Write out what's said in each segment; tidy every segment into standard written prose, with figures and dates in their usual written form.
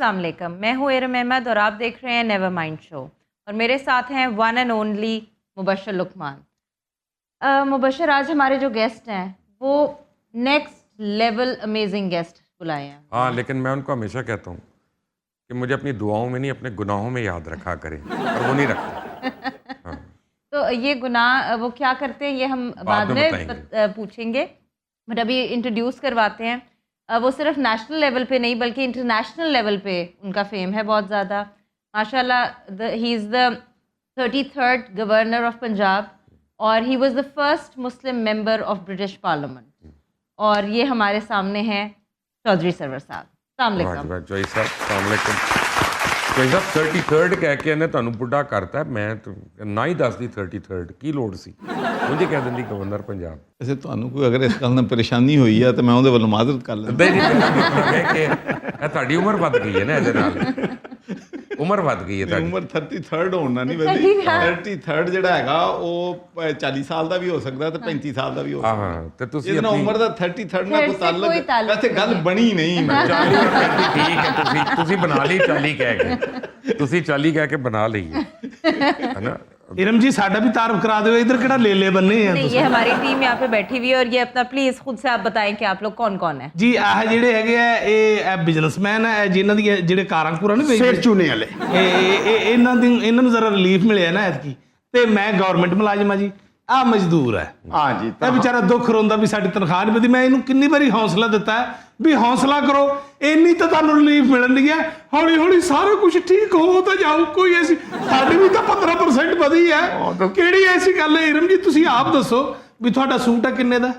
السلام علیکم، میں ہوں ارم احمد اور آپ دیکھ رہے ہیں نیور مائنڈ شو، اور میرے ساتھ ہیں ون اینڈ اونلی مبشر لقمان۔ مبشر، آج ہمارے جو گیسٹ ہیں وہ نیکسٹ لیول امیزنگ گیسٹ بلائے ہیں۔ ہاں، لیکن میں ان کو ہمیشہ کہتا ہوں کہ مجھے اپنی دعاؤں میں نہیں اپنے گناہوں میں یاد رکھا کریں، اور وہ نہیں رکھتے۔ ہاں، تو یہ گناہ وہ کیا کرتے ہیں یہ ہم بعد میں پوچھیں گے، بٹ ابھی انٹروڈیوس کرواتے ہیں۔ وہ صرف نیشنل لیول پہ نہیں بلکہ انٹرنیشنل لیول پہ ان کا فیم ہے بہت زیادہ ماشاء اللہ۔ ہی از دا 33rd گورنر آف پنجاب، اور he was the first Muslim member of British parliament, اور یہ ہمارے سامنے ہیں چودھری سرور صاحب۔ السلام علیکم چوہی صاحب، السلام علیکم۔ چوہی صاحب 33rd کہہ کے انہیں تمہیں بڑھا کرتا ہے، میں نہ ہی دس دی 33rd کی لوڑ سی، مجھے کہہ دیں گورنر پنجاب۔ ویسے تمہیں کوئی اگر اس گل نال پریشانی ہوئی ہے تو میں اندر والوں معذرت کر لینا۔ کہ تھوڑی عمر ود گئی ہے نا، عمر ود گئی ہے، عمر 33rd ہونا نہیں ویسے 33rd جڑا ہے وہ 40 سال دا بھی ہو سکتا ہے تے 35 سال دا بھی ہو سکتا ہے۔ ہاں، تے تسی اتنا عمر دا 33rd نال کوئی تعلق ویسے گل بنی نہیں۔ 40 ٹھیک ہے، تسی بنا لی 40 کہہ کے، تسی 40 کہہ کے بنا لی ہے نا۔ ارم جی ساڈا بھی تعارف کرا دو، ادھر کہڑا لے لے بننے ہیں۔ نہیں، یہ ہماری ٹیم یہاں پہ بیٹھی ہوئی ہے، اور یہ اپنا پلیز خود سے آپ بتائیں کہ آپ لوگ کون کون ہیں۔ جی آہ جڑے ہے اے بزنس مین ہے جنہاں دی جڑے کاراں پورا نہیں سر چونے والے، انہاں نوں ذرا ریلیف ملیا نا ایتکی، تے میں گورنمنٹ ملازم ہاں جی، آ مزدور ہے۔ ہاں جی، اے بیچارہ دکھ روندا بھی ساڈی تنخواہ نہیں پتی، میں اینوں کنی باری حوصلہ دیتا ہے بھی حوصلہ کرو، اینی تو تانوں ریلیف ملن دی ہے، ہولی ہولی سارا کچھ ٹھیک ہو تو جاؤ۔ کوئی ایسی ساڈی بھی تو 15% بدی ہے، کیڑی ایسی گل ہے ارم جی تسی آپ دسو بھی تہاڈا سوٹ ہے کنے دا؟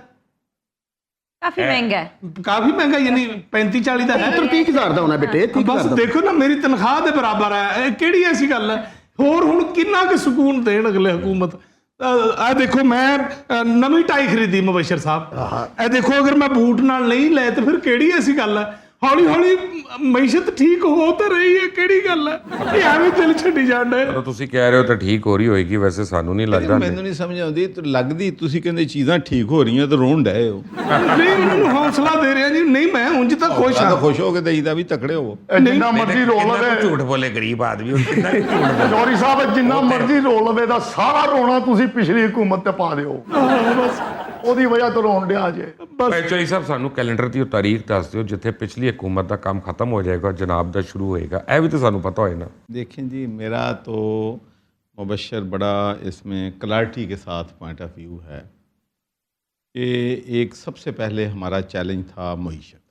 کافی مہنگا ہے، کافی مہنگا، یعنی 35-40 دا ہے۔ 30,000 دا ہونا بیٹے، بس دیکھو نا میری تنخواہ دے برابر ہے، کیڑی ایسی گل ہے؟ ہور ہن کنا کہ سکون دین اگلے حکومت۔ اے دیکھو میں نویں ٹائی خریدی مبشر صاحب، اے دیکھو اگر میں بوٹ نال نہیں لے تو پھر کیڑی ایسی گل ہے؟ ہولی ہولی معیشت ٹھیک ہو تو رہی ہے، کیڑی گل ہے؟ یہ ایویں دل چھڈی جان ڈے۔ تسی کہہ رہے ہو تو ٹھیک ہو رہی ہوئے گی، ویسے سانوں نہیں لگدا۔ مینوں نہیں سمجھ آندی تو لگدی تسی کہندے چیزاں ٹھیک ہو رہی ہیں تو رون ڈے ہو۔ نہیں انہوں نے حوصلہ دے رہے ہیں جی، نہیں میں انج تک خوش ہوں۔ خوش ہو کے دئیدا بھی تکڑے ہو۔ جنہ مرضی رول لے، جھوٹ بولے غریب آدمی، کتنا جھوٹ بولے۔ چوری صاحب جنہ مرضی رول لے دا سارا رونا تسی پچھلی حکومت تے پا دیو، ਉਹਦੀ وجہ تو رون ڈیا جے۔ چوہی صاحب سانوں کیلنڈر دی تاریخ دس دیو جتھے پچھلی حکومت دا کام ختم ہو جائے گا، جناب دا شروع ہوئے گا، اے بھی تو سانوں پتہ ہوئے نا۔ دیکھیں جی میرا تو مبشر بڑا اس میں کلیئرٹی کے ساتھ پوائنٹ آف ویو ہے کہ ایک سب سے پہلے ہمارا چیلنج تھا معیشت۔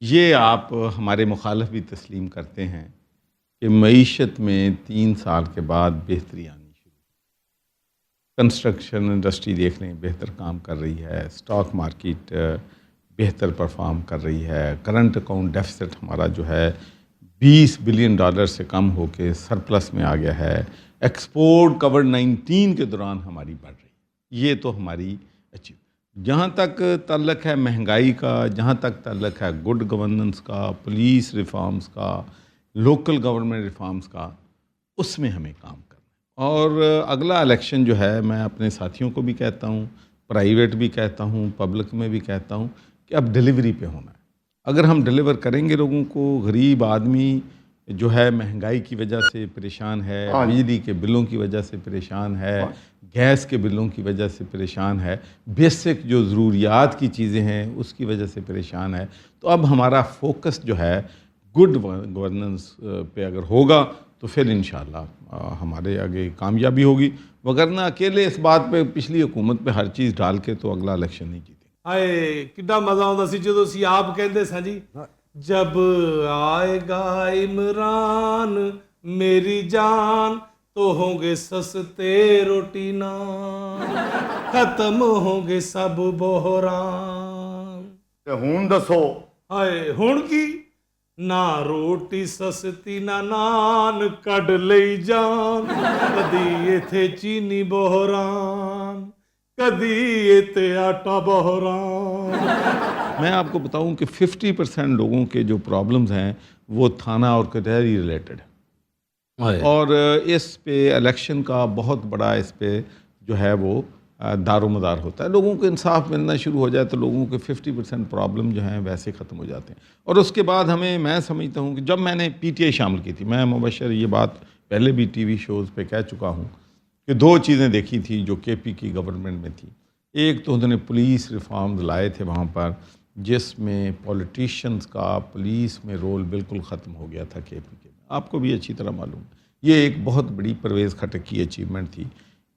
یہ آپ ہمارے مخالف بھی تسلیم کرتے ہیں کہ معیشت میں 3 سال کے بعد بہتری آنی شروع۔ کنسٹرکشن انڈسٹری دیکھ لیں بہتر کام کر رہی ہے، اسٹاک مارکیٹ بہتر پرفارم کر رہی ہے، کرنٹ اکاؤنٹ ڈیفیسٹ ہمارا جو ہے $20 بلین سے کم ہو کے سرپلس میں آ گیا ہے، ایکسپورٹ کووڈ-19 کے دوران ہماری بڑھ رہی ہے۔ یہ تو ہماری اچیو۔ جہاں تک تعلق ہے مہنگائی کا، جہاں تک تعلق ہے گڈ گورننس کا، پولیس ریفارمز کا، لوکل گورنمنٹ ریفارمز کا، اس میں ہمیں کام کرنا ہے۔ اور اگلا الیکشن جو ہے میں اپنے ساتھیوں کو بھی کہتا ہوں، پرائیویٹ بھی کہتا ہوں، پبلک میں بھی کہتا ہوں کہ اب ڈیلیوری پہ ہونا ہے۔ اگر ہم ڈیلیور کریں گے لوگوں کو، غریب آدمی جو ہے مہنگائی کی وجہ سے پریشان ہے، بجلی کے بلوں کی وجہ سے پریشان ہے، گیس کے بلوں کی وجہ سے پریشان ہے، بیسک جو ضروریات کی چیزیں ہیں اس کی وجہ سے پریشان ہے، تو اب ہمارا فوکس جو ہے گڈ گورننس پہ اگر ہوگا تو پھر انشاءاللہ ہمارے آگے کامیابی ہوگی، وگرنہ اکیلے اس بات پہ پچھلی حکومت پہ ہر چیز ڈال کے تو اگلا الیکشن نہیں جیتے۔ ہائے کڈا مزہ آتا سی جدو سی آپ کہندے سا جی، جب آئے گا عمران میری جان تو ہوں گے سستے روٹی نان، ختم ہوں گے سب بحران۔ ہون دسو ہائے ہن کی نہ روٹی سستی نہ نان، کڈ لئی جان کدی ایتھے چینی بحران، کدی ایتھے آٹا بحران۔ میں آپ کو بتاؤں کہ 50% لوگوں کے جو پرابلمز ہیں وہ تھانہ اور کچہری ریلیٹڈ ہے، اور اس پہ الیکشن کا بہت بڑا اس پہ جو ہے وہ دار و مدار ہوتا ہے. لوگوں کو انصاف ملنا شروع ہو جائے تو لوگوں کے 50% پرابلم جو ہیں ویسے ختم ہو جاتے ہیں. اور اس کے بعد میں سمجھتا ہوں کہ جب میں نے پی ٹی آئی شامل کی تھی، میں مبشر یہ بات پہلے بھی ٹی وی شوز پہ کہہ چکا ہوں کہ 2 چیزیں دیکھی تھی جو کے پی کی گورنمنٹ میں تھی. ایک تو انہوں نے پولیس ریفارمز لائے تھے وہاں پر، جس میں پولیٹیشنز کا پولیس میں رول بالکل ختم ہو گیا تھا کے پی کے میں. آپ کو بھی اچھی طرح معلوم ہے. یہ ایک بہت بڑی پرویز خٹک کی اچیومنٹ تھی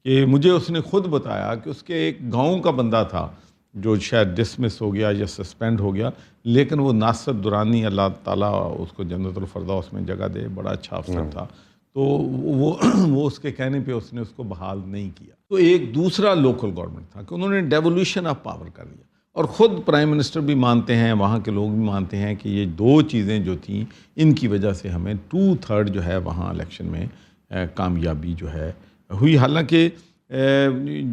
کہ مجھے اس نے خود بتایا کہ اس کے ایک گاؤں کا بندہ تھا جو شاید ڈسمس ہو گیا یا سسپینڈ ہو گیا، لیکن وہ ناصر درانی، اللہ تعالیٰ اس کو جنت الفردوس میں جگہ دے، بڑا اچھا افسر تھا، تو وہ اس کے کہنے پہ اس نے اس کو بحال نہیں کیا. تو ایک دوسرا لوکل گورنمنٹ تھا کہ انہوں نے ڈیولیوشن آف پاور کر دیا. اور خود پرائم منسٹر بھی مانتے ہیں، وہاں کے لوگ بھی مانتے ہیں کہ یہ 2 چیزیں جو تھیں ان کی وجہ سے ہمیں 2/3 جو ہے وہاں الیکشن میں کامیابی جو ہے ہوئی. حالانکہ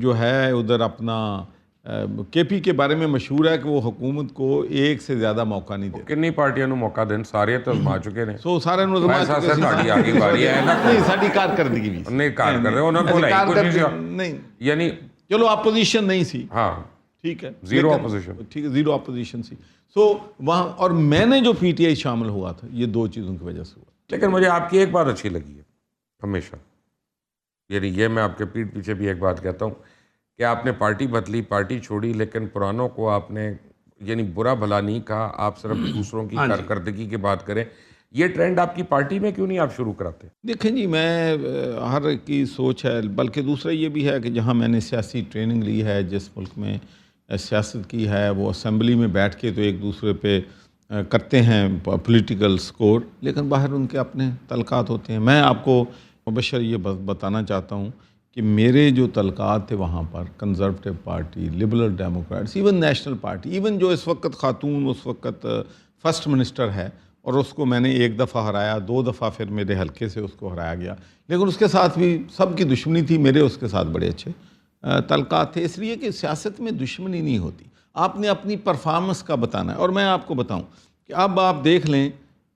جو ہے ادھر اپنا کے پی کے بارے میں مشہور ہے کہ وہ حکومت کو ایک سے زیادہ موقع نہیں دیتے. کنی پارٹیاں نو موقع دین، سارے تو آزما چکے نے. سو سارے نو آزما چکے ہیں. ساڈی آگے باری ہے نا، نہیں ساڈی کارکردگی بھی نہیں کار کر رہے انہوں کو نہیں، یعنی چلو اپوزیشن نہیں سی، ہاں ٹھیک ہے، زیرو اپوزیشن، ٹھیک ہے، زیرو اپوزیشن سی. سو وہاں اور میں نے جو پی ٹی آئی شامل ہوا تھا یہ 2 چیزوں کی وجہ سے ہوا. لیکن مجھے آپ کی ایک بات اچھی لگی ہے ہمیشہ، یعنی یہ میں آپ کے پیٹھ پیچھے بھی ایک بات کہتا ہوں کہ آپ نے پارٹی بدلی، پارٹی چھوڑی، لیکن پرانوں کو آپ نے یعنی برا بھلا نہیں کہا، آپ صرف دوسروں کی کارکردگی کی بات کریں. یہ ٹرینڈ آپ کی پارٹی میں کیوں نہیں آپ شروع کراتے؟ دیکھیں جی، میں ہر کی سوچ ہے، بلکہ دوسرا یہ بھی ہے کہ جہاں میں نے سیاسی ٹریننگ لی ہے، جس ملک میں سیاست کی ہے، وہ اسمبلی میں بیٹھ کے تو ایک دوسرے پہ کرتے ہیں پولیٹیکل سکور، لیکن باہر ان کے اپنے تعلقات ہوتے ہیں. میں آپ کو مبشر یہ بتانا چاہتا ہوں کہ میرے جو تعلقات تھے وہاں پر Conservative Party, Liberal Democrats, even National Party, even جو اس وقت خاتون اس وقت فرسٹ منسٹر ہے اور اس کو میں نے 1 دفعہ ہرایا، 2 دفعہ پھر میرے حلقے سے اس کو ہرایا گیا، لیکن اس کے ساتھ بھی سب کی دشمنی تھی، میرے اس کے ساتھ بڑے اچھے تعلقات تھے. اس لیے کہ سیاست میں دشمنی نہیں ہوتی، آپ نے اپنی پرفارمنس کا بتانا ہے. اور میں آپ کو بتاؤں کہ اب آپ دیکھ لیں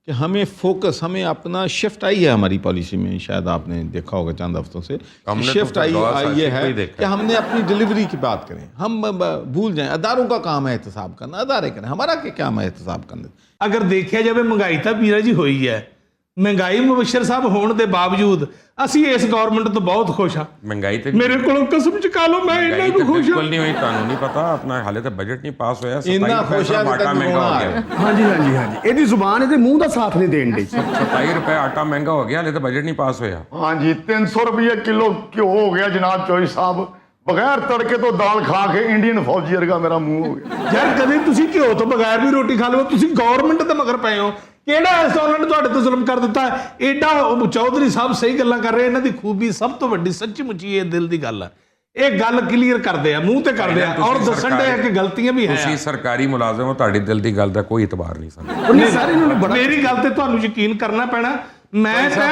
کہ ہمیں فوکس، ہمیں اپنا شفٹ آئی ہے ہماری پالیسی میں، شاید آپ نے دیکھا ہوگا چند ہفتوں سے شفٹ آئی یہ ہے کہ ہم نے اپنی ڈیلیوری کی بات کریں. ہم بھول جائیں اداروں کا کام ہے احتساب کرنا، ادارے کریں، ہمارا کیا کام ہے احتساب کرنا. اگر دیکھا جائے مہنگائی ਤਾਂ ਵੀਰਾ ਜੀ ਹੋਈ ਹੈ، ਮਹਿੰਗਾਈ ਮੁਬਸ਼ਰ ਸਾਹਿਬ ਹੋਣ ਦੇ ਬਾਵਜੂਦ ਅਸੀਂ ਇਸ ਗਵਰਨਮੈਂਟ ਤੋਂ ਬਹੁਤ ਖੁਸ਼ ਹਾਂ. ਮਹਿੰਗਾਈ ਤੇ ਮੇਰੇ ਕੋਲੋਂ ਕਸਮ ਚੁਕਾ ਲਓ ਮੈਂ ਇਹਨਾਂ ਨੂੰ ਖੁਸ਼ ਹਾਂ. ਬਿਲਕੁਲ ਨਹੀਂ ਹੋਈ, ਤੁਹਾਨੂੰ ਨਹੀਂ ਪਤਾ, ਆਪਣਾ ਹਾਲੇ ਤਾਂ ਬਜਟ ਨਹੀਂ ਪਾਸ ਹੋਇਆ, ਇੰਨਾ ਖੁਸ਼ ਹੈ ਆਟਾ ਮਹਿੰਗਾ ਹੋ ਗਿਆ. ਹਾਂਜੀ ਹਾਂਜੀ ਹਾਂਜੀ, ਇਹਦੀ ਜ਼ੁਬਾਨ ਇਹਦੇ ਮੂੰਹ ਦਾ ਸਾਥ ਨਹੀਂ ਦੇਣ ਡਈ. 27 ਰੁਪਏ ਆਟਾ ਮਹਿੰਗਾ ਹੋ ਗਿਆ, ਹਾਲੇ ਤਾਂ ਬਜਟ ਨਹੀਂ ਪਾਸ ਹੋਇਆ. ਹਾਂਜੀ, 300 ਰੁਪਏ ਕਿਲੋ ਘਿਓ ਹੋ ਗਿਆ ਜਨਾਬ ਚੋਈ ਸਾਹਿਬ. ਬਗੈਰ ਤੜਕੇ ਤੋਂ ਦਾਲ ਖਾ ਕੇ ਇੰਡੀਅਨ ਫੌਜੀ ਵਰਗਾ ਮੇਰਾ ਮੂੰਹ ਹੋ ਗਿਆ. ਯਾਰ ਕਦੇ ਤੁਸੀਂ ਘਿਓ ਤੋਂ ਬਗੈਰ ਵੀ ਰੋਟੀ ਖਾ ਲਓ, ਤੁਸੀਂ ਗਵਰਨਮੈਂਟ ਦੇ ਮਗਰ ਪਏ ਹੋ. ਕਿਹੜਾ ਐਸਾ ਉਹਨਾਂ ਨੇ ਤੁਹਾਡੇ ਤੋਂ ਜ਼ੁਲਮ ਕਰ ਦਿੱਤਾ? ਐਡਾ ਚੌਧਰੀ ਸਾਹਿਬ ਸਹੀ ਗੱਲਾਂ ਕਰ ਰਹੇ, ਇਹਨਾਂ ਦੀ ਖੂਬੀ ਸਭ ਤੋਂ ਵੱਡੀ ਸੱਚੀ ਮੁੱਚੀ ਇਹ ਦਿਲ ਦੀ ਗੱਲ ਹੈ. ਇਹ ਗੱਲ ਕਲੀਅਰ ਕਰਦੇ ਆ, ਮੂੰਹ ਤੇ ਕਰਦੇ ਆ, ਔਰ ਦੱਸਣ ਦੇ ਕਿ ਗਲਤੀਆਂ ਵੀ ਹੈ. ਤੁਸੀਂ ਸਰਕਾਰੀ ਮੁਲਾਜ਼ਮ ਹੋ, ਤੁਹਾਡੀ ਦਿਲ ਦੀ ਗੱਲ ਦਾ ਕੋਈ ਇਤਬਾਰ ਨਹੀਂ ਸਾਨੂੰ. ਮੇਰੀ ਗੱਲ ਤੇ ਤੁਹਾਨੂੰ ਯਕੀਨ ਕਰਨਾ ਪੈਣਾ. ਮੈਂ ਤਾਂ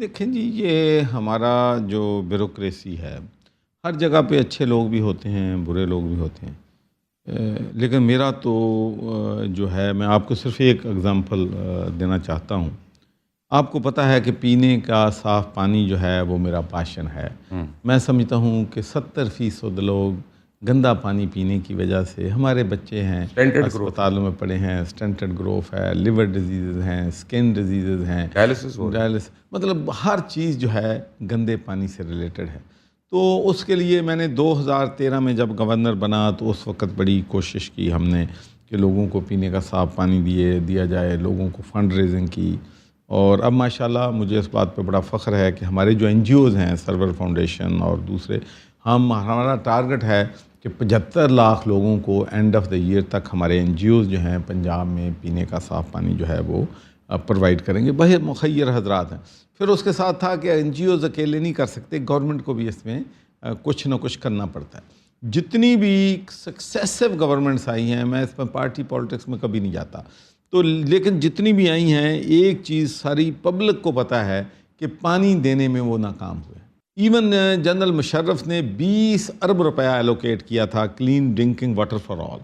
دیکھیں جی، یہ ہمارا جو بیوروکریسی ہے، ہر جگہ پہ اچھے لوگ بھی ہوتے ہیں، برے لوگ بھی ہوتے ہیں، لیکن میرا تو جو ہے، میں آپ کو صرف ایک اگزامپل دینا چاہتا ہوں. آپ کو پتہ ہے کہ پینے کا صاف پانی جو ہے وہ میرا پیشن ہے. میں سمجھتا ہوں کہ 70% لوگ گندا پانی پینے کی وجہ سے، ہمارے بچے ہیں اسپتالوں میں پڑے ہیں، اسٹنٹڈ گروتھ ہے، لیور ڈیزیزز ہیں، اسکن ڈیزیزز ہیں، ڈائلسس، مطلب ہر چیز جو ہے گندے پانی سے ریلیٹڈ ہے. تو اس کے لیے میں نے 2013 میں جب گورنر بنا تو اس وقت بڑی کوشش کی ہم نے کہ لوگوں کو پینے کا صاف پانی دیا جائے، لوگوں کو فنڈ ریزنگ کی. اور اب ماشاءاللہ مجھے اس بات پہ بڑا فخر ہے کہ ہمارے جو NGOز ہیں، سرور فاؤنڈیشن اور دوسرے، ہمارا ٹارگٹ ہے کہ 75 لاکھ لوگوں کو اینڈ آف دا ایئر تک ہمارے NGOز جو ہیں پنجاب میں پینے کا صاف پانی جو ہے وہ پرووائڈ کریں گے. بہت مخیر حضرات ہیں. پھر اس کے ساتھ تھا کہ NGOز اکیلے نہیں کر سکتے، گورنمنٹ کو بھی اس میں کچھ نہ کچھ کرنا پڑتا ہے. جتنی بھی سکسیسو گورنمنٹس آئی ہیں، میں اس میں پارٹی پالیٹکس میں کبھی نہیں جاتا، تو لیکن جتنی بھی آئی ہیں، ایک چیز ساری پبلک کو پتہ ہے کہ پانی دینے میں وہ ناکام ہوئے. ایون جنرل مشرف نے 20 ارب روپیہ ایلوکیٹ کیا تھا clean drinking water for all.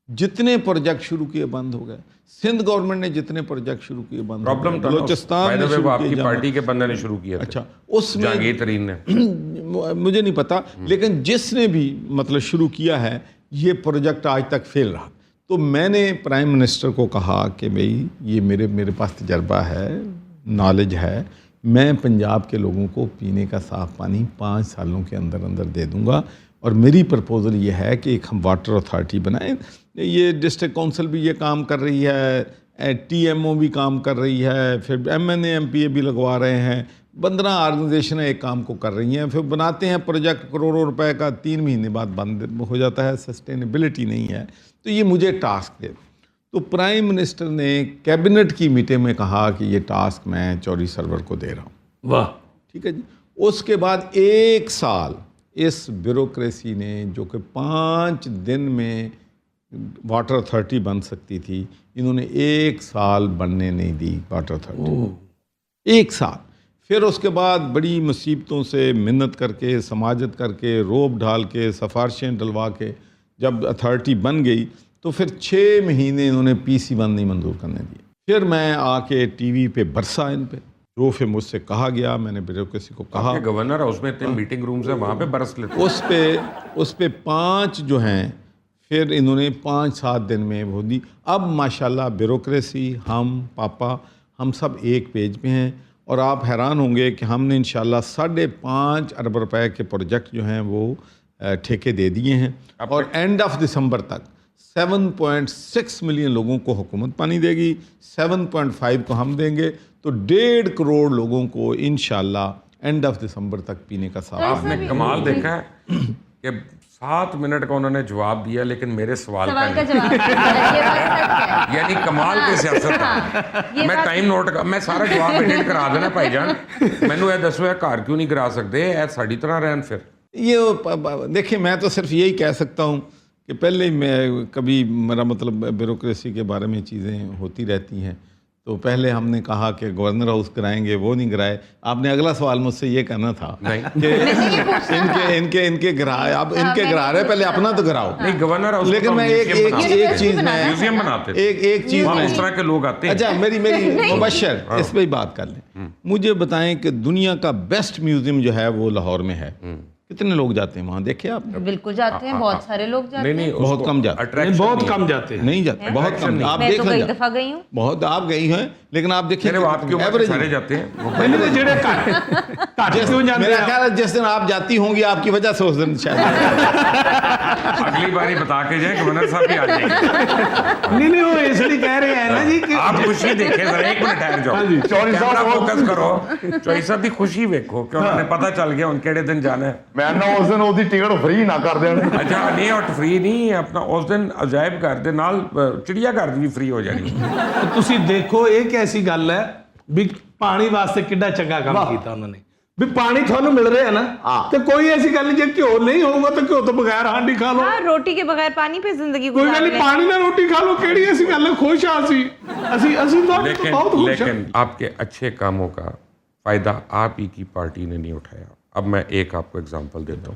جتنے پروجیکٹ شروع کیے بند ہو گئے. سندھ گورنمنٹ نے جتنے پروجیکٹ شروع کیے بند ہو گئے. بلوچستان نے شروع آپ کی پارٹی کے بندے نے شروع کیا. اچھا اس میں جہانگیر ترین نے مجھے نہیں پتا، لیکن جس نے بھی مطلب شروع کیا ہے یہ پروجیکٹ آج تک فیل رہا. تو میں نے پرائم منسٹر کو کہا کہ بھئی یہ میرے پاس تجربہ ہے، نالج ہے، میں پنجاب کے لوگوں کو پینے کا صاف پانی 5 سالوں کے اندر اندر دے دوں گا. اور میری پرپوزل یہ ہے کہ ایک ہم واٹر اتھارٹی بنائیں. یہ ڈسٹرکٹ کونسل بھی یہ کام کر رہی ہے، ٹی ایم او بھی کام کر رہی ہے، پھر M N A M P A بھی لگوا رہے ہیں، 15 آرگنائزیشنیں ایک کام کو کر رہی ہیں. پھر بناتے ہیں پروجیکٹ کروڑوں روپے کا، 3 مہینے بعد بند ہو جاتا ہے، سسٹینیبلٹی نہیں ہے. تو یہ مجھے ٹاسک دے. تو پرائم منسٹر نے کیبنٹ کی میٹنگ میں کہا کہ یہ ٹاسک میں چوری سرور کو دے رہا ہوں. واہ، ٹھیک ہے جی. اس کے بعد 1 سال اس بیوروکریسی نے، جو کہ 5 دن میں واٹر اتھارٹی بن سکتی تھی، انہوں نے 1 سال بننے نہیں دی واٹر اتھارٹی. 1 سال. پھر اس کے بعد بڑی مصیبتوں سے منت کر کے، سماجت کر کے، روب ڈھال کے، سفارشیں ڈلوا کے جب اتھارٹی بن گئی تو پھر 6 مہینے انہوں نے پی سی 1 نہیں منظور کرنے دیے. پھر میں آ کے ٹی وی پہ برسا ان پہ، جو پھر مجھ سے کہا گیا. میں نے بیوروکریسی کو کہا، گورنر ہاؤس میں 3 میٹنگ رومز ہیں، وہاں پہ برس لیتے. اس پہ 5 جو ہیں پھر انہوں نے 5-7 دن میں وہ دی. اب ماشاءاللہ بیوروکریسی، ہم پاپا، ہم سب ایک پیج پہ ہیں. اور آپ حیران ہوں گے کہ ہم نے انشاءاللہ 5.5 ارب روپے کے پروجیکٹ جو ہیں وہ ٹھیکے دے دیے ہیں. اور اینڈ آف دسمبر تک 7.6 ملین لوگوں کو حکومت پانی دے گی، 7.5 کو ہم دیں گے. تو 1.5 کروڑ لوگوں کو انشاءاللہ اینڈ آف دسمبر تک پینے کا صاف. آپ نے کمال دیکھا ہے کہ 7 منٹ کا انہوں نے جواب دیا لیکن میرے سوال کا جواب یعنی کمال کی سیاست ہے. میں ٹائم نوٹ میں سارا جواب ایڈٹ کرا دینا بھائی جان. مینو یہ دسو ہے گھر کیوں نہیں کرا سکتے اے ساڑی طرح رہن. پھر یہ دیکھیں، میں تو صرف یہی کہہ سکتا ہوں کہ پہلے میں کبھی میرا مطلب بیوروکریسی کے بارے میں چیزیں ہوتی رہتی ہیں. تو پہلے ہم نے کہا کہ گورنر ہاؤس کرائیں گے، وہ نہیں کرائے. آپ نے اگلا سوال مجھ سے یہ کرنا تھا کہ ان کے گرائے، اب ان کے گرا رہے، پہلے اپنا تو گراؤ. نہیں گورنر ہاؤس، لیکن میں ایک چیز میں میوزیم بناتے تھے، ایک چیز میں اس طرح کے لوگ آتے ہیں. اچھا میری مبشر اس پہ ہی بات کر لیں. مجھے بتائیں کہ دنیا کا بیسٹ میوزیم جو ہے وہ لاہور میں ہے. کتنے لوگ جاتے ہیں وہاں؟ دیکھے آپ؟ بالکل جاتے ہیں، بہت سارے لوگ جاتے ہیں. بہت کم جاتے ہیں، بہت کم جاتے ہیں. نہیں جاتے، بہت کم. آپ میں دیکھ تو لیں، کئی دفعہ گئی ہوں. بہت آپ گئی ہیں، لیکن آپ دیکھیں ایوریج سارے جاتے ہیں. میرا خیال ہے جس دن آپ جاتی ہوں گی آپ کی وجہ سے اس دن شاید اگلی باری بتا کے جائیں گورنر صاحب بھی آ جائیں گے. نہیں وہ اس لیے کہہ رہے ہیں نا جی کہ آپ خوشی دیکھیں ذرا، 1 منٹ ٹھہر جاؤ، چوری صاحب فوکس کرو. چوری صاحب دی خوشی ویکھو کہ انہوں نے پتہ چل گیا ان کیڑے دن جانا ہے. میں نہ اس دن ਉਹਦੀ ٹکٹ فری نہ کر دین. اچھا نہیں، اور فری نہیں، اپنا اس دن عجائب گھر دے نال چڑیا گھر بھی فری ہو جانی. ਤੁਸੀਂ ਦੇਖੋ ਇਹ ਕੈਸੀ ਗੱਲ ਹੈ ਵੀ ਪਾਣੀ ਵਾਸਤੇ ਕਿੱਡਾ ਚੰਗਾ ਕੰਮ ਕੀਤਾ ਉਹਨਾਂ ਨੇ ਵੀ ਪਾਣੀ ਤੁਹਾਨੂੰ ਮਿਲ ਰਿਹਾ ਨਾ ਤੇ ਕੋਈ ਐਸੀ ਗੱਲ ਨਹੀਂ ਜੇ ਘਿਓ ਨਹੀਂ ਹੋਊਗਾ ਤਾਂ ਘਿਓ ਤੋਂ ਬਗੈਰ ਹਾਂਡੀ ਖਾ ਲਓ. ہاں روٹی کے بغیر پانی پہ زندگی ਕੋਈ ਗੱਲ ਨਹੀਂ ਪਾਣੀ ਨਾਲ ਰੋਟੀ ਖਾ ਲਓ. ਕਿਹੜੀ ਐਸੀ ਗੱਲ ہے؟ ਖੁਸ਼ ਆ ਅਸੀਂ ਤਾਂ ਬਹੁਤ ਖੁਸ਼ ہیں. لیکن آپ کے اچھے کاموں کا فائدہ آپ ہی کی پارٹی نے نہیں اٹھایا. اب میں ایک آپ کو اگزامپل دیتا ہوں.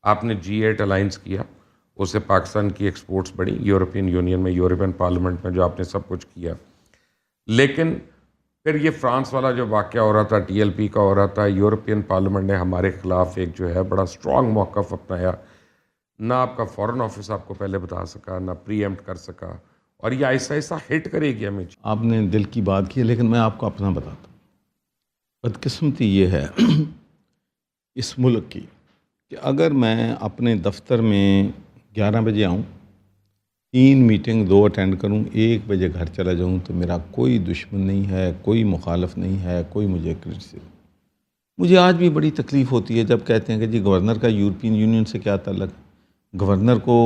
آپ نے G8 الائنس کیا، اس سے پاکستان کی ایکسپورٹس بڑھی یورپین یونین میں، یورپین پارلیمنٹ میں، جو آپ نے سب کچھ کیا. لیکن پھر یہ فرانس والا جو واقعہ ہو رہا تھا، TLP کا ہو رہا تھا، یورپین پارلیمنٹ نے ہمارے خلاف ایک جو ہے بڑا اسٹرانگ موقف اپنایا. نہ آپ کا فورن آفس آپ کو پہلے بتا سکا، نہ پری ایمپٹ کر سکا، اور یہ آہستہ آہستہ ہٹ کرے گی ہمیں. آپ نے دل کی بات کی، لیکن میں آپ کو اپنا بتاتا ہوں. بدقسمتی یہ ہے اس ملک کی کہ اگر میں اپنے دفتر میں 11 بجے آؤں، 3 میٹنگ 2 اٹینڈ کروں، 1 بجے گھر چلا جاؤں، تو میرا کوئی دشمن نہیں ہے، کوئی مخالف نہیں ہے، کوئی مجھے کرٹیسزم. مجھے آج بھی بڑی تکلیف ہوتی ہے جب کہتے ہیں کہ جی گورنر کا یورپین یونین سے کیا تعلق، گورنر کو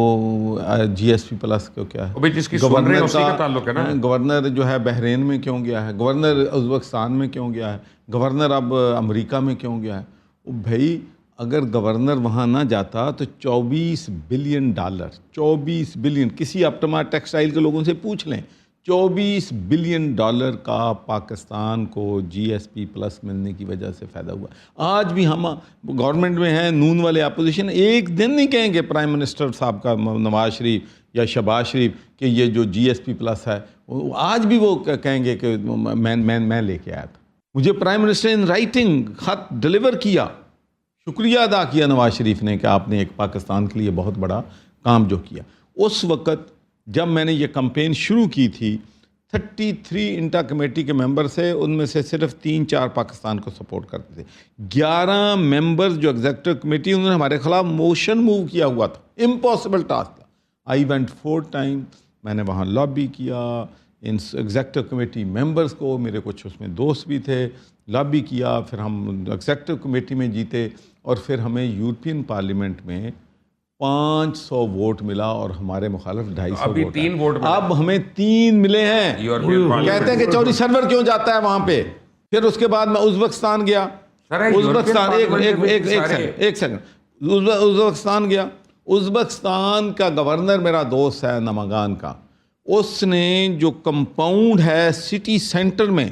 GSP+ کو کیا ہے، جس کی سن رہے ہیں اسی کا تعلق ہے نا. گورنر جو ہے بحرین میں کیوں گیا ہے، گورنر ازبکستان میں کیوں گیا ہے، گورنر اب امریکہ میں کیوں گیا ہے. بھائی اگر گورنر وہاں نہ جاتا تو $24 بلین، 24 بلین، کسی اپٹما ٹیکسٹائل کے لوگوں سے پوچھ لیں، $24 بلین کا پاکستان کو جی ایس پی پلس ملنے کی وجہ سے فائدہ ہوا. آج بھی ہم گورنمنٹ میں ہیں, نون والے اپوزیشن ایک دن نہیں کہیں گے پرائم منسٹر صاحب کا نواز شریف یا شہباز شریف کہ یہ جو جی ایس پی پلس ہے, آج بھی وہ کہیں گے کہ میں لے کے آیا تھا. مجھے پرائم منسٹر ان رائٹنگ خط ڈلیور کیا, شکریہ ادا کیا نواز شریف نے کہ آپ نے ایک پاکستان کے لیے بہت بڑا کام جو کیا. اس وقت جب میں نے یہ کمپین شروع کی تھی 33 انٹا کمیٹی کے ممبر سے, ان میں سے صرف 3-4 پاکستان کو سپورٹ کرتے تھے. 11 ممبرز جو ایگزیکٹو کمیٹی, انہوں نے ہمارے خلاف موشن موو کیا ہوا تھا, امپاسبل ٹاسک تھا. آئی وینٹ 4 ٹائم, میں نے وہاں لابی کیا ان ایگزیکٹو کمیٹی ممبرز کو, میرے کچھ اس میں دوست بھی تھے, لابی کیا, پھر ہم ایگزیکٹو کمیٹی میں جیتے اور پھر ہمیں یورپین پارلیمنٹ میں 500 ووٹ ملا اور ہمارے مخالف 250 ووٹ. اب ہمیں 3 ملے ہیں. کہتے ہیں کہ چودھری سرور کیوں جاتا ہے وہاں پہ. پھر اس کے بعد میں ازبکستان گیا. ازبکستان ایک سیکنڈ ازبکستان گیا. ازبکستان کا گورنر میرا دوست ہے نمگان کا, اس نے جو کمپاؤنڈ ہے سٹی سینٹر میں,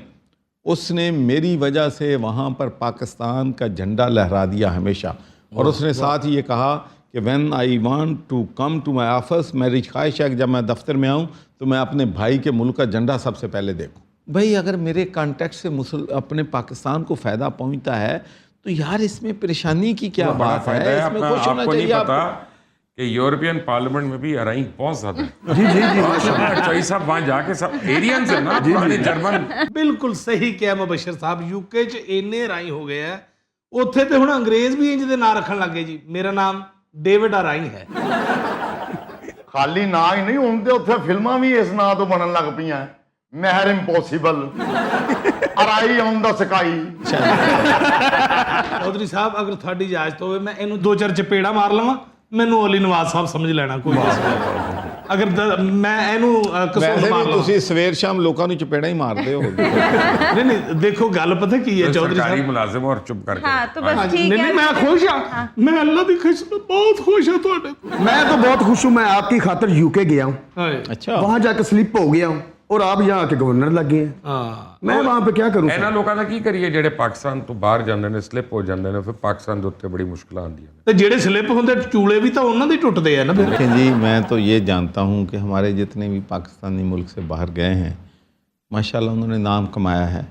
اس نے میری وجہ سے وہاں پر پاکستان کا جھنڈا لہرا دیا ہمیشہ. اور اس نے ساتھ ہی یہ کہا کہ when I want to come to my office, میری خواہش ہے کہ جب میں دفتر میں آؤں تو میں اپنے بھائی کے ملک کا جھنڈا سب سے پہلے دیکھوں. بھائی اگر میرے کانٹیکٹ سے اپنے پاکستان کو فائدہ پہنچتا ہے تو یار اس میں پریشانی کی کیا بات ہے, اس میں خوش ہونا چاہیے. آپ کہ یورپین پارلیمنٹ میں بھی ارائیں بہت زیادہ ہے. جی چوئی صاحب وہاں جا کے سب ایرینز ہیں نا جرمن. بالکل صحیح کیا مبشر صاحب, یو کے چ اینے ارائی ہو گئے ہیں, اتنے تو ہوں انگریز بھی انج دے نا رکھن لگے. جی میرا نام ڈیوڈ ارائی ہے. خالی نا ہی نہیں, ہوں تو اتنے فلماں بھی اس نا تو بنن لگ پی ہیں. مہر امپوسیبل, ارائی آن دا سکائی. چودھری صاحب اگر تھوڑی اجازت ہوئے میں اینو 2-4 چپیڑا مار لواں, مینوں علی نواز صاحب سمجھ لینا کوئی اگر میں اینو قسم مار لواں. تسی سویر شام لوکاں نوں چپیڑا ہی مار دے ہو. نہیں دیکھو گل پتہ کی ہے چودھری سرکاری صاحب, ملازم اور چپ کر کے. ہاں تو بس ٹھیک ہے. نہیں میں خوش ہوں, میں اللہ دی خدمت بہت خوش ہوں تواڈے. میں تو بہت خوش ہوں, میں آپ کی خاطر یو کے گیا ہوں, اچھا وہاں جا کے سلپ ہو گیا ہوں اور آپ یہاں کے گورنر لگ گئے ہیں. میں وہاں پہ کیا کروں. ਇਹਨਾਂ ਲੋਕਾਂ ਦਾ ਕੀ ਕਰੀਏ ਜਿਹੜੇ ਪਾਕਿਸਤਾਨ ਤੋਂ ਬਾਹਰ ਜਾਂਦੇ ਨੇ, ਸਲਿੱਪ ਹੋ ਜਾਂਦੇ ਨੇ, ਫਿਰ ਪਾਕਿਸਤਾਨ ਦੇ ਉੱਤੇ ਬੜੀ ਮੁਸ਼ਕਲਾਂ ਆਉਂਦੀਆਂ ਨੇ. ਤੇ ਜਿਹੜੇ ਸਲਿੱਪ ਹੁੰਦੇ ਚੂਲੇ ਵੀ ਤਾਂ ਉਹਨਾਂ ਦੇ ਟੁੱਟਦੇ ਆ ਨਾ ਫਿਰ. دیکھیں جی, میں تو یہ جانتا ہوں کہ ہمارے جتنے بھی پاکستانی ملک سے باہر گئے ہیں ماشاءاللہ انہوں نے نام کمایا ہے.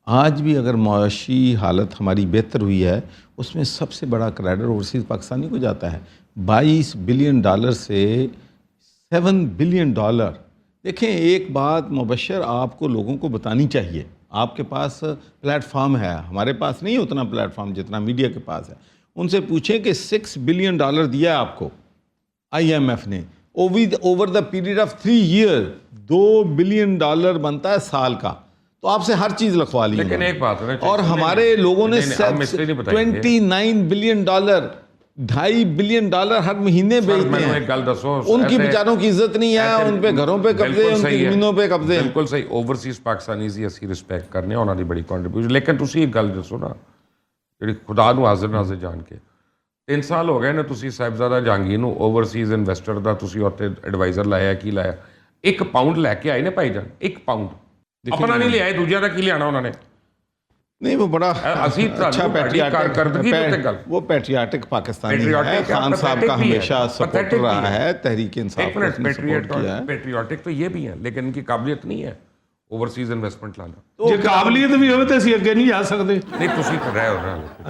آج بھی اگر معاشی حالت ہماری بہتر ہوئی ہے, اس میں سب سے بڑا کریڈٹ اوورسیز پاکستانی کو جاتا ہے. $22 بلین سے $7 بلین. دیکھیں ایک بات مبشر آپ کو لوگوں کو بتانی چاہیے, آپ کے پاس پلیٹ فارم ہے, ہمارے پاس نہیں اتنا پلیٹ فارم جتنا میڈیا کے پاس ہے. ان سے پوچھیں کہ $6 بلین دیا ہے آپ کو آئی ایم ایف نے, over the period of 3 years $2 billion بنتا ہے سال کا, تو آپ سے ہر چیز لکھوا لی. لیکن ایک بات ہے, اور ہمارے لوگوں نے $29 بلین $2.5 بلین ہر مہینے بیچتے ہیں. ان کی بیچاروں کی عزت نہیں ہے, ان پہ گھروں پہ قبضے, ان کی زمینوں پہ قبضے. ਬਿਲਕੁਲ ਸਹੀ. ਓਵਰਸੀਜ਼ ਪਾਕਿਸਤਾਨੀਜ਼ ਹੀ ਅਸੀਂ ਰਿਸਪੈਕਟ ਕਰਨੇ, ਉਹਨਾਂ ਦੀ ਬੜੀ ਕੰਟਰੀਬਿਊਸ਼ਨ. ਲੇਕਿਨ ਤੁਸੀਂ ਇੱਕ ਗੱਲ ਦੱਸੋ ਨਾ ਜਿਹੜੀ ਖੁਦਾ ਨੂੰ ਹਾਜ਼ਰ ਨਾਜ਼ਰ ਜਾਣ ਕੇ, 3 ਸਾਲ ਹੋ ਗਏ ਨੇ ਤੁਸੀਂ ਸਾਹਿਬਜ਼ਾਦਾ ਜਹਾਂਗੀਰ ਨੂੰ ਓਵਰਸੀਜ਼ ਇਨਵੈਸਟਰ ਦਾ ਤੁਸੀਂ ਉੱਥੇ ਐਡਵਾਈਜ਼ਰ ਲਾਇਆ, ਕੀ ਲਾਇਆ. 1 ਪਾਉਂਡ ਲੈ ਕੇ ਆਏ ਨੇ ਭਾਈ ਜਾਨ, 1 ਪਾਉਂਡ ਆਪਣਾ ਨਹੀਂ ਲਿਆਏ, ਦੂਜਿਆਂ ਦਾ ਕੀ ਲਿਆਣਾ ਉਹਨਾਂ ਨੇ. نہیں وہ بڑا اچھا وہ پیٹریاٹک پاکستانی ہے, خان صاحب کا ہمیشہ سپورٹر رہا ہے, تحریک انصاف کو سپورٹ کیا ہے. پیٹریاٹک تو یہ بھی ہیں, لیکن ان کی قابلیت نہیں ہے اوورسیز انویسٹمنٹ لانا. ਜੇ ਕਾਬਲੀਅਤ ਵੀ ਹੋਵੇ ਤਾਂ ਅਸੀਂ ਅੱਗੇ ਨਹੀਂ ਜਾ ਸਕਦੇ. ਨਹੀਂ ਤੁਸੀਂ ਕਰ ਰਹੇ ਹੋ.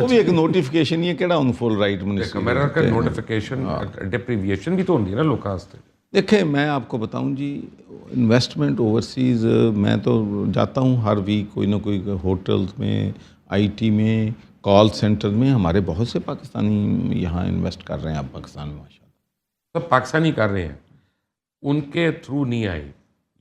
وہ بھی ایک نوٹیفیکیشن یہ ਕਿਹੜਾ ਉਹਨੂੰ ਫੁੱਲ ਰਾਈਟ ਮਿਨਿਸਟਰ. ਮੇਰਾ ਕਿ ਨੋਟੀਫਿਕੇਸ਼ਨ ਡਿਪਰੀਵੀਏਸ਼ਨ ਵੀ ਤਾਂ ਹੁੰਦੀ ਹੈ ਨਾ ਲੋਕਾਂ ਵਾਸਤੇ. دیکھیں میں آپ کو بتاؤں جی, انویسٹمنٹ اوورسیز میں تو جاتا ہوں ہر ویک کوئی نہ کوئی ہوٹلز میں, آئی ٹی میں, کال سینٹر میں. ہمارے بہت سے پاکستانی یہاں انویسٹ کر رہے ہیں اب پاکستان میں ماشاء اللہ. سب پاکستانی کر رہے ہیں, ان کے تھرو نہیں آئی.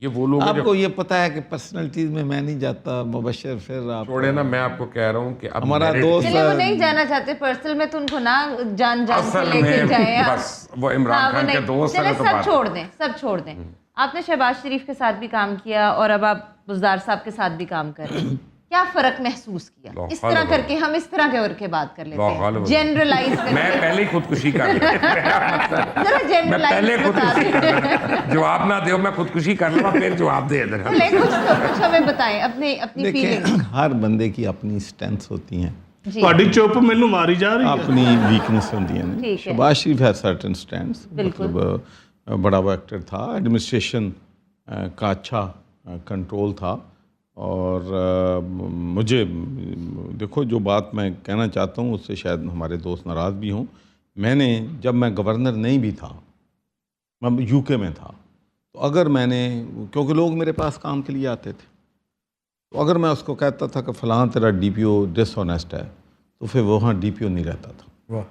یہ وہ لوگ آپ کو یہ پتہ ہے کہ پرسنلٹیز میں نہیں جاتا مبشر. پھر آپ چھوڑے نا, میں آپ کو کہہ رہا ہوں کہ ہمارا دوست وہ نہیں جانا چاہتے پرسنل میں, تو ان کو نہ جان سے لے کے جائیں. بس وہ عمران خان کے دوست ہیں, سب چھوڑ دیں, سب چھوڑ دیں. آپ نے شہباز شریف کے ساتھ بھی کام کیا اور اب آپ بزدار صاحب کے ساتھ بھی کام کر رہے ہیں. کیا فرق محسوس کیا؟ اس طرح کر کے ہم اس طرح کے بات کر لیتے ہیں جنرلائز کر. میں پہلے ہی خودکشی کر لوں, جواب نہ دو, میں خودکشی کر لوں پھر جواب دے دیں. کچھ ہمیں بتائیں اپنی فیلنگ. ہر بندے کی اپنی اسٹرینتھس ہوتی ہیں, تہاڈی چپ مینوں ماری جا رہی ہے, اپنی ویکنیس ہوتی ہیں. شہباز شریف ہے سرٹن اسٹینڈس, مطلب بڑا وہ ایکٹر تھا, ایڈمنسٹریشن کا اچھا کنٹرول تھا. اور مجھے دیکھو جو بات میں کہنا چاہتا ہوں اس سے شاید ہمارے دوست ناراض بھی ہوں, میں نے جب میں گورنر نہیں بھی تھا, میں یو کے میں تھا, تو اگر میں نے, کیونکہ لوگ میرے پاس کام کے لیے آتے تھے, تو اگر میں اس کو کہتا تھا کہ فلاں تیرا ڈی پی او ڈس آنیسٹ ہے, تو پھر وہاں ڈی پی او نہیں رہتا تھا.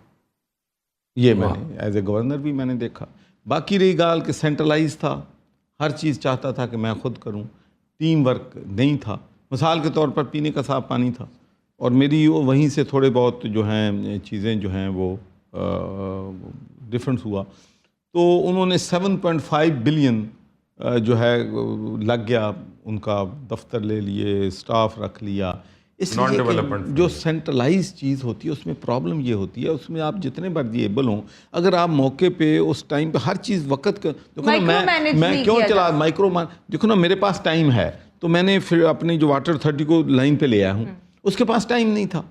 یہ میں نے ایز اے گورنر بھی میں نے دیکھا. باقی رہی گال کہ سینٹرلائز تھا, ہر چیز چاہتا تھا کہ میں خود کروں, ٹیم ورک نہیں تھا. مثال کے طور پر پینے کا صاف پانی تھا, اور میری وہیں سے تھوڑے بہت جو ہیں چیزیں جو ہیں وہ ڈفرینس ہوا. تو انہوں نے 7.5 بلین جو ہے لگ گیا, ان کا دفتر لے لیے, اسٹاف رکھ لیا. اس لیے جو سینٹرلائز چیز ہوتی ہے اس میں پرابلم یہ ہوتی ہے, اس میں آپ جتنے مرضی ایبل ہوں, اگر آپ موقع پہ اس ٹائم پہ ہر چیز وقت کا, دیکھو نا میں کیوں چلا دیکھو نا, میرے پاس ٹائم ہے تو میں نے پھر اپنی جو واٹر اتھارٹی کو لائن پہ لے آیا ہوں, اس کے پاس ٹائم نہیں تھا,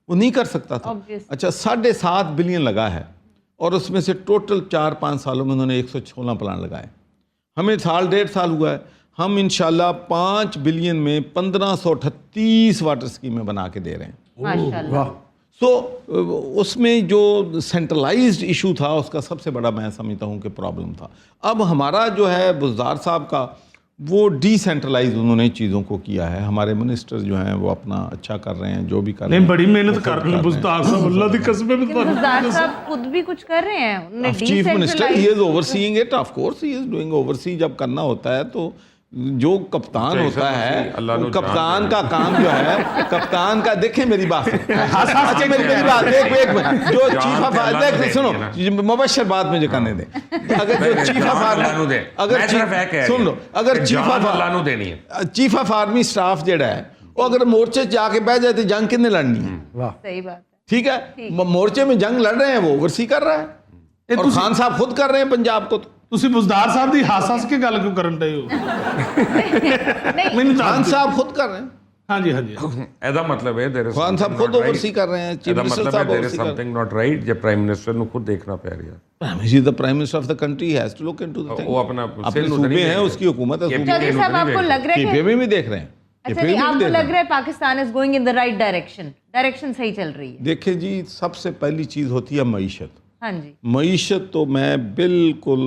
وہ نہیں کر سکتا تھا. اچھا 7.5 بلین لگا ہے, اور اس میں سے ٹوٹل 4-5 سالوں میں انہوں نے 116 پلان لگائے. ہمیں 1.5 سال ہوا ہے, ہم انشاءاللہ 5 بلین میں 1538 واٹر اسکیمیں بنا کے دے رہے ہیں. ماشاءاللہ. سو اس میں جو سینٹرلائزڈ ایشو تھا اس کا سب سے بڑا میں سمجھتا ہوں کہ پرابلم تھا. اب ہمارا جو ہے بزدار صاحب کا وہ ڈی سینٹرلائز انہوں نے چیزوں کو کیا ہے. ہمارے منسٹر جو ہیں وہ اپنا اچھا کر رہے ہیں, جو بھی کر رہے ہیں. نہیں بڑی محنت کر رہے ہیں بزدار صاحب, اللہ دی قسم. بزدار صاحب خود بھی کچھ کر رہے ہیں. Chief minister he is overseeing it, of course he is doing oversee. جب کرنا ہوتا ہے تو جو کپتان ہوتا ہے, کپتان کا کام جو ہے, کپتان کا, دیکھیں میری بات, اچھا میری بات ایک منٹ, جو چیف آف آرمی, سنو مبشر بات مجھے کرنے دیں, اگر جو چیف آف آرمی, اگر سن لو, اگر چیف آف آرمی اسٹاف جڑا ہے وہ اگر مورچے جا کے بیٹھ جائے تو جنگ کتنے لڑنی ہے؟ صحیح بات ہے. ٹھیک ہے, مورچے میں جنگ لڑ رہے ہیں, وہ اوورسی کر رہا ہے, اور خان صاحب خود کر رہے ہیں پنجاب کو. تسی بزدار صاحب دی ہاس کے گل کیوں کرن رہے ہو؟ خان صاحب خود کر رہے ہیں. ہاں جی ہاں جی, ایدا مطلب ہے خان صاحب خود اوورسی کر رہے ہیں, چیف منسٹر صاحب اوورسی کر رہے ہیں. something not right جب پرائم منسٹر نو خود دیکھنا پہ رہا ہے. He is the prime minister of the country, he has to look into the thing. وہ اپنا صوبے ہیں, اس کی حکومت ہے. چودھری صاحب آپ کو لگ رہا ہے کہ بھی دیکھ رہے ہیں, اچھا نہیں آپ کو لگ رہا ہے Pakistan is going in the right direction صحیح چل رہی ہے؟ دیکھیں جی, سب سے پہلی چیز ہوتی ہے معیشت. ہاں جی, معیشت تو میں بالکل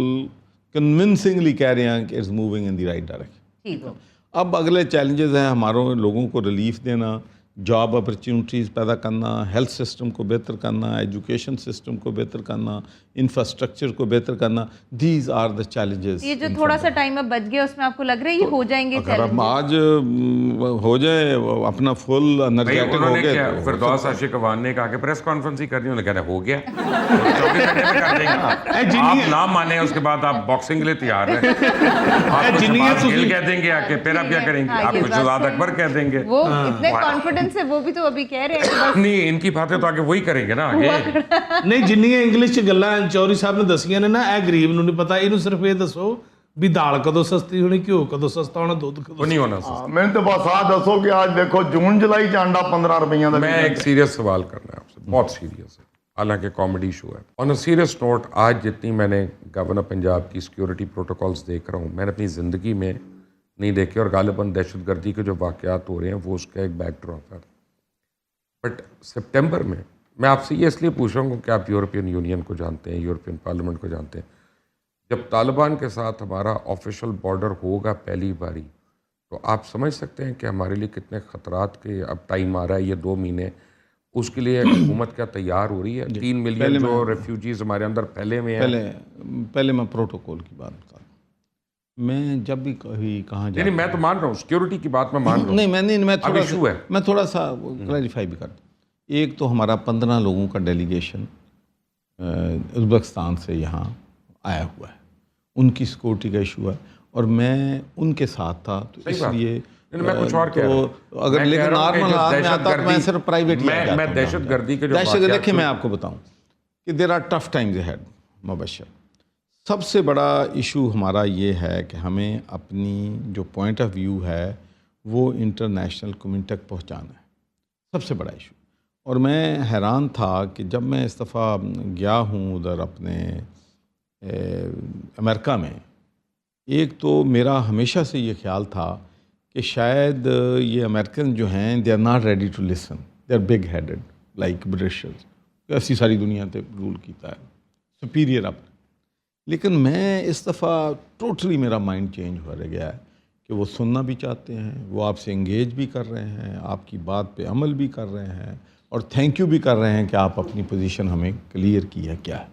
کنونسنگلی کہہ رہے ہیں کہ it's moving in the right direction. ٹھیک ہو. اب اگلے چیلنجز ہیں ہماروں لوگوں کو ریلیف دینا, جاب اپرچونیٹیز پیدا کرنا, ہیلتھ سسٹم کو بہتر کرنا, ایجوکیشن سسٹم کو بہتر کرنا, انفراسٹرکچر کو بہتر کرنا. These are the challenges. یہ جو تھوڑا سا ٹائم اب بچ گیا اس میں آپ کو لگ رہا ہے یہ ہو جائیں گے اگر ہم آج ہو جائے اپنا فل انرجیٹک ہو گئے. فردوس عاشق عوان نے کہا کہ پریس کانفرنس ہی کرنی, انہوں نے کہا ہو گیا 24 گھنٹے میں کر دیں گے. آپ نہ مانیں اس کے بعد آپ باکسنگ کے لیے تیار ہیں, آپ کو شہباز گل کہہ دیں گے, کہ پھر آپ کیا کریں گے, آپ کو شہزاد اکبر کہہ دیں گے. وہ اتنے کانفیڈنس ہے, وہ بھی تو ابھی کہہ رہے ہیں نہیں, ان کی باتیں تو آگے وہی کریں گے نا آگے. نہیں جنیاں انگلش چ گلاں چوری صاحب نے دسیاں نے نا, اے غریب نوں نہیں پتا, اینوں صرف یہ دسو بھی دال کدو سستی ہونی, گھیو کدو سستا ہونا, دودھ کدو نہیں ہونا سستا. میں تو بس آ دسو کہ آج دیکھو جون جولائی چ انڈا 15 روپیہ دا. میں ایک سیریس سوال کرنا ہے آپ سے, بہت سیریس ہے, حالانکہ کامیڈی شو ہے. آن اے سیریس نوٹ, آج جتنی میں نے گورنر پنجاب کی سیکیورٹی پروٹوکالز دیکھ رہا ہوں, میں نے اپنی زندگی میں نہیں دیکھے, اور غالباً دہشت گردی کے جو واقعات ہو رہے ہیں وہ اس کا ایک بیک ڈراپ ہے. بٹ سپٹمبر میں آپ سے یہ اس لیے پوچھ رہا ہوں کہ آپ یورپین یونین کو جانتے ہیں, یورپین پارلیمنٹ کو جانتے ہیں. جب طالبان کے ساتھ ہمارا آفیشیل بارڈر ہوگا پہلی باری, تو آپ سمجھ سکتے ہیں کہ ہمارے لیے کتنے خطرات کے اب ٹائم آ رہا ہے, یہ 2 مہینے, اس کے لیے حکومت کیا تیار ہو رہی ہے؟ 3 ملین جو ریفیوجیز ہمارے اندر پھیلے ہوئے ہیں. پہلے میں پروٹوکول کی بات بتا دوں. میں جب بھی کہیں کہاں جاتا ہوں, نہیں میں تو مان رہا ہوں سیکیورٹی کی بات میں مان رہا ہوں. نہیں میں تھوڑا سا کلیریفائی بھی کرتا ہوں. ایک تو ہمارا 15 لوگوں کا ڈیلیگیشن ازبکستان سے یہاں آیا ہوا ہے, ان کی سیکورٹی کا ایشو ہے, اور میں ان کے ساتھ تھا, تو اس لیے میں کچھ اور کہہ رہا ہوں. اگر لیکن نارمل حال میں آتا تو میں صرف پرائیویٹ میں دہشت گردی کے جو دیکھیں میں آپ کو بتاؤں کہ there are tough times ahead. Mubashir سب سے بڑا ایشو ہمارا یہ ہے کہ ہمیں اپنی جو پوائنٹ آف ویو ہے وہ انٹرنیشنل کمیونٹی تک پہنچانا ہے, سب سے بڑا ایشو. اور میں حیران تھا کہ جب میں اس دفعہ گیا ہوں ادھر اپنے امریکہ میں, ایک تو میرا ہمیشہ سے یہ خیال تھا کہ شاید یہ امریکن جو ہیں they are not ready to listen, they are big headed like Britishers, ایسی ساری دنیا تے رول کیتا ہے سپیریئر اپ. لیکن میں اس دفعہ ٹوٹلی میرا مائنڈ چینج ہو رہ گیا ہے کہ وہ سننا بھی چاہتے ہیں, وہ آپ سے انگیج بھی کر رہے ہیں, آپ کی بات پہ عمل بھی کر رہے ہیں, اور تھینک یو بھی کر رہے ہیں کہ آپ اپنی پوزیشن ہمیں کلیئر کی ہے. کیا ہے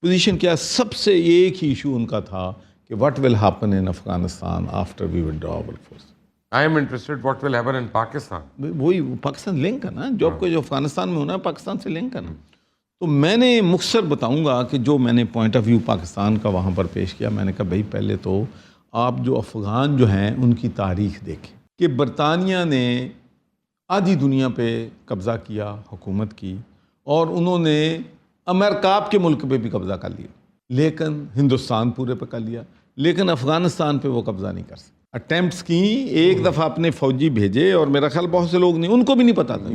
پوزیشن, کیا سب سے ایک ہی ایشو ان کا تھا کہ what will happen in Afghanistan after we will draw our force. I am interested what will happen in Pakistan. وہی پاکستان لنک ہے نا, جو آپ کو جو افغانستان میں ہونا ہے پاکستان سے لنک ہے نا. تو میں نے مختصر بتاؤں گا کہ جو میں نے پوائنٹ آف ویو پاکستان کا وہاں پر پیش کیا. میں نے کہا بھائی پہلے تو آپ جو افغان جو ہیں ان کی تاریخ دیکھیں کہ برطانیہ نے آدھی دنیا پہ قبضہ کیا, حکومت کی, اور انہوں نے امریکہ کے ملک پہ بھی قبضہ کر لیا, لیکن ہندوستان پورے پہ کر لیا, لیکن افغانستان پہ وہ قبضہ نہیں کر سکتے. اٹیمپٹس کی, ایک دفعہ اپنے فوجی بھیجے, اور میرا خیال بہت سے لوگ نہیں, ان کو بھی نہیں پتا تھا.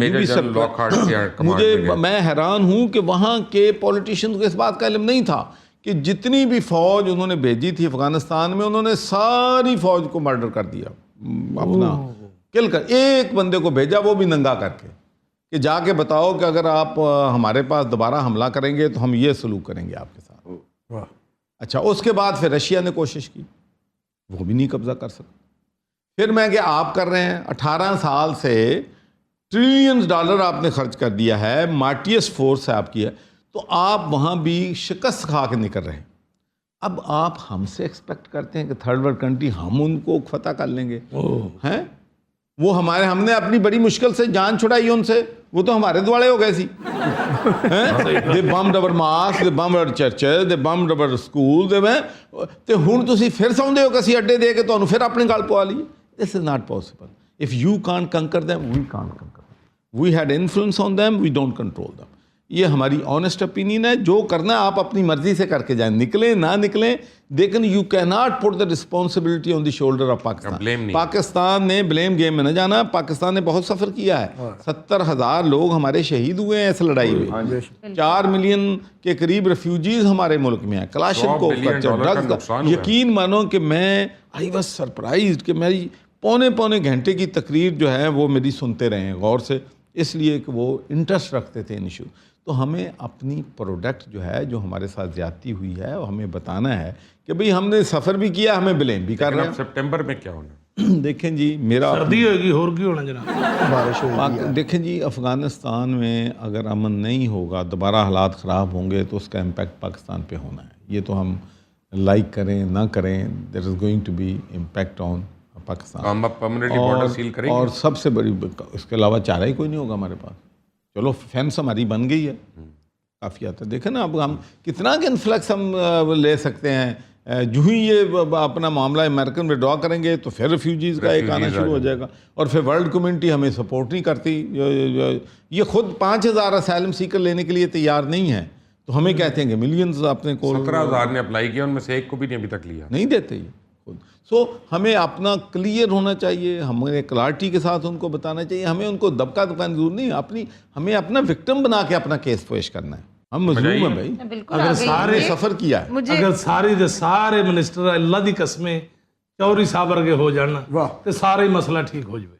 میں حیران ہوں کہ وہاں کے پولیٹیشین کو اس بات کا علم نہیں تھا کہ جتنی بھی فوج انہوں نے بھیجی تھی افغانستان میں, انہوں نے ساری فوج کو مرڈر کر دیا, اپنا کل کر. ایک بندے کو بھیجا, وہ بھی ننگا کر کے, کہ جا کے بتاؤ کہ اگر آپ ہمارے پاس دوبارہ حملہ کریں گے تو ہم یہ سلوک کریں گے آپ کے ساتھ. اچھا, اس کے بعد پھر رشیا نے کوشش کی, وہ بھی نہیں قبضہ کر سکا. پھر میں کہ آپ کر رہے ہیں 18 سال سے $ٹریلینز آپ نے خرچ کر دیا ہے, مارٹیس فورس ہے آپ کی ہے, تو آپ وہاں بھی شکست کھا کے نکل رہے ہیں. اب آپ ہم سے ایکسپیکٹ کرتے ہیں کہ تھرڈ ورلڈ کنٹری ہم ان کو فتح کر لیں گے ہیں؟ وہ ہم نے اپنی بڑی مشکل سے جان چھڑائی ان سے, وہ تو ہمارے دوڑے ہو گئے سی. دے بمڈ اور ماسک, دے بمڈ اور چرچز, دے بمڈ اور سکول, تے ہن تسی پھر سمجھتے ہو کہ اسی اڈے دے کے تانوں پھر اپنے گل پوا لیے. This is not possible. If you can't conquer them, we can't conquer them. We had influence on them, we don't control them. یہ ہماری آنیسٹ اپینین ہے. جو کرنا ہے آپ اپنی مرضی سے کر کے جائیں, نکلیں نہ نکلیں, لیکن یو کی not put the responsibility on the shoulder of Pakistan. Pakistan نے بلیم گیم میں نہ جانا. پاکستان نے بہت سفر کیا ہے, 70,000 لوگ ہمارے شہید ہوئے ہیں اس لڑائی میں, 4 ملین کے قریب ریفیوجیز ہمارے ملک میں ہیں. کلاشنکوف, یقین مانو کہ میں آئی واز سرپرائزڈ کہ میری پونے گھنٹے کی تقریر جو ہے وہ میری سنتے رہے ہیں غور سے, اس لیے کہ وہ انٹرسٹ رکھتے تھے ان ایشو. تو ہمیں اپنی پروڈکٹ جو ہے, جو ہمارے ساتھ زیادتی ہوئی ہے, وہ ہمیں بتانا ہے کہ بھئی ہم نے سفر بھی کیا, ہمیں بلیم بھی کر رہے ہیں. سپٹمبر میں کیا ہونا؟ دیکھیں جی, میرا سردی ہوئے گی, اور کی ہونا جناب, بارش ہوئی. دیکھیں جی, افغانستان میں اگر امن نہیں ہوگا, دوبارہ حالات خراب ہوں گے, تو اس کا امپیکٹ پاکستان پہ ہونا ہے. یہ تو ہم لائک کریں نہ کریں, there is going to be impact on Pakistan. ہم اب پرماننٹلی بارڈر سیل کریں گے, اور سب سے بڑی اس کے علاوہ چارہ ہی کوئی نہیں ہوگا ہمارے پاس. چلو فینس ہماری بن گئی ہے, کافی آتا ہے. دیکھیں نا اب ہم کتنا کہ انفلکس ہم لے سکتے ہیں. جو ہی یہ اپنا معاملہ امریکن وڈرا کریں گے تو پھر ریفیوجیز کا ایک آنا شروع ہو جائے گا, اور پھر ورلڈ کمیونٹی ہمیں سپورٹ نہیں کرتی. یہ خود 5,000 اسائلم سیکر لینے کے لیے تیار نہیں ہے, تو ہمیں کہتے ہیں کہ ملینز اپنے کو 17,000 نے اپلائی کیا, ان میں سے ایک کو بھی نہیں ابھی تک لیا, نہیں دیتے یہ خود. سو ہمیں اپنا کلیئر ہونا چاہیے, ہمیں کلیئرٹی کے ساتھ ان کو بتانا چاہیے. ہمیں ان کو دبکا دکان ضرور نہیں, ہمیں اپنا وکٹم بنا کے اپنا کیس پیش کرنا ہے. ہم مظلوم ہیں بھائی, اگر سارے سفر کیا ہے, اگر سارے منسٹر اللہ دی قسمیں چوری صاحب ورگے ہو جانا تو سارا ہی مسئلہ ٹھیک ہو جائے.